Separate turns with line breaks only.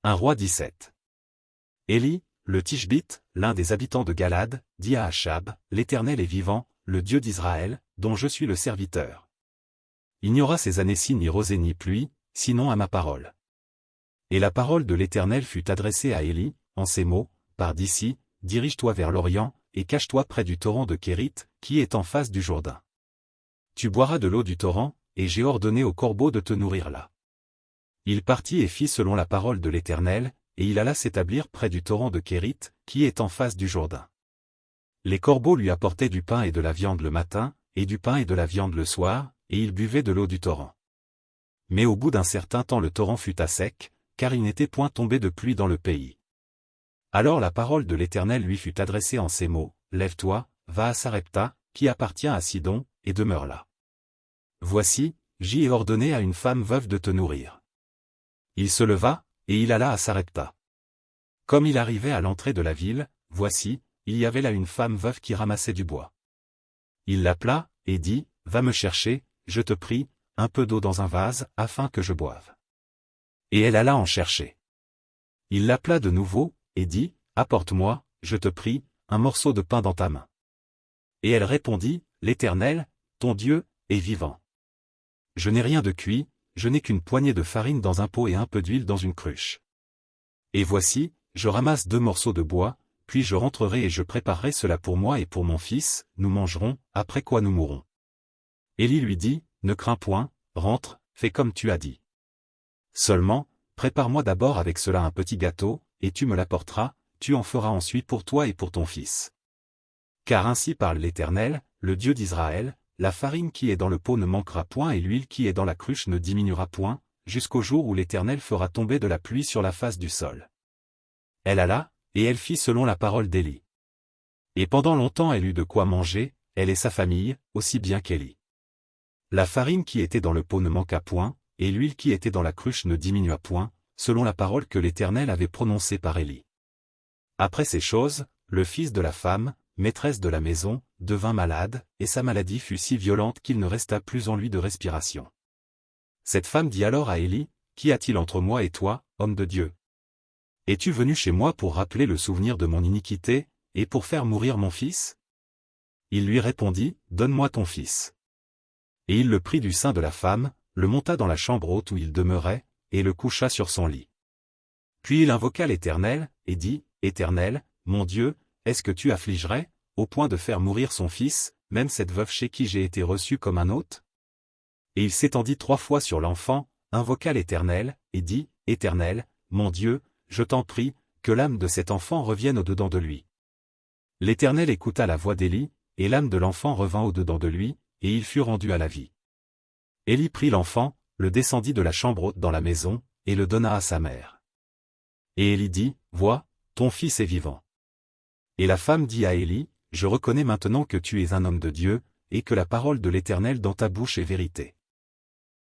Un roi 17. Élie, le Tishbite, l'un des habitants de Galad, dit à Achab, l'Éternel est vivant, le Dieu d'Israël, dont je suis le serviteur. Il n'y aura ces années-ci ni rosée ni pluie, sinon à ma parole. Et la parole de l'Éternel fut adressée à Élie, en ces mots, pars d'ici, dirige-toi vers l'Orient, et cache-toi près du torrent de Kérit, qui est en face du Jourdain. Tu boiras de l'eau du torrent, et j'ai ordonné aux corbeaux de te nourrir là. Il partit et fit selon la parole de l'Éternel, et il alla s'établir près du torrent de Kérit, qui est en face du Jourdain. Les corbeaux lui apportaient du pain et de la viande le matin, et du pain et de la viande le soir, et il buvait de l'eau du torrent. Mais au bout d'un certain temps le torrent fut à sec, car il n'était point tombé de pluie dans le pays. Alors la parole de l'Éternel lui fut adressée en ces mots, lève-toi, va à Sarepta, qui appartient à Sidon, et demeure là. Voici, j'y ai ordonné à une femme veuve de te nourrir. Il se leva, et il alla à Sarepta. Comme il arrivait à l'entrée de la ville, voici, il y avait là une femme veuve qui ramassait du bois. Il l'appela, et dit, va me chercher, je te prie, un peu d'eau dans un vase, afin que je boive. Et elle alla en chercher. Il l'appela de nouveau, et dit, apporte-moi, je te prie, un morceau de pain dans ta main. Et elle répondit, l'Éternel, ton Dieu, est vivant. Je n'ai rien de cuit, je n'ai qu'une poignée de farine dans un pot et un peu d'huile dans une cruche. Et voici, je ramasse 2 morceaux de bois, puis je rentrerai et je préparerai cela pour moi et pour mon fils, nous mangerons, après quoi nous mourrons. Élie lui dit, ne crains point, rentre, fais comme tu as dit. Seulement, prépare-moi d'abord avec cela un petit gâteau, et tu me l'apporteras, tu en feras ensuite pour toi et pour ton fils. Car ainsi parle l'Éternel, le Dieu d'Israël, la farine qui est dans le pot ne manquera point et l'huile qui est dans la cruche ne diminuera point, jusqu'au jour où l'Éternel fera tomber de la pluie sur la face du sol. Elle alla, et elle fit selon la parole d'Élie. Et pendant longtemps elle eut de quoi manger, elle et sa famille, aussi bien qu'Élie. La farine qui était dans le pot ne manqua point, et l'huile qui était dans la cruche ne diminua point, selon la parole que l'Éternel avait prononcée par Élie. Après ces choses, le fils de la femme, maîtresse de la maison, devint malade, et sa maladie fut si violente qu'il ne resta plus en lui de respiration. Cette femme dit alors à Élie, qu'y a-t-il entre moi et toi, homme de Dieu? Es-tu venu chez moi pour rappeler le souvenir de mon iniquité, et pour faire mourir mon fils? Il lui répondit, donne-moi ton fils. Et il le prit du sein de la femme, le monta dans la chambre haute où il demeurait, et le coucha sur son lit. Puis il invoqua l'Éternel, et dit, Éternel, mon Dieu, est-ce que tu affligerais, au point de faire mourir son fils, même cette veuve chez qui j'ai été reçu comme un hôte? Et il s'étendit 3 fois sur l'enfant, invoqua l'Éternel, et dit, Éternel, mon Dieu, je t'en prie, que l'âme de cet enfant revienne au-dedans de lui. L'Éternel écouta la voix d'Élie, et l'âme de l'enfant revint au-dedans de lui, et il fut rendu à la vie. Élie prit l'enfant, le descendit de la chambre haute dans la maison, et le donna à sa mère. Et Élie dit, vois, ton fils est vivant. Et la femme dit à Élie, je reconnais maintenant que tu es un homme de Dieu, et que la parole de l'Éternel dans ta bouche est vérité.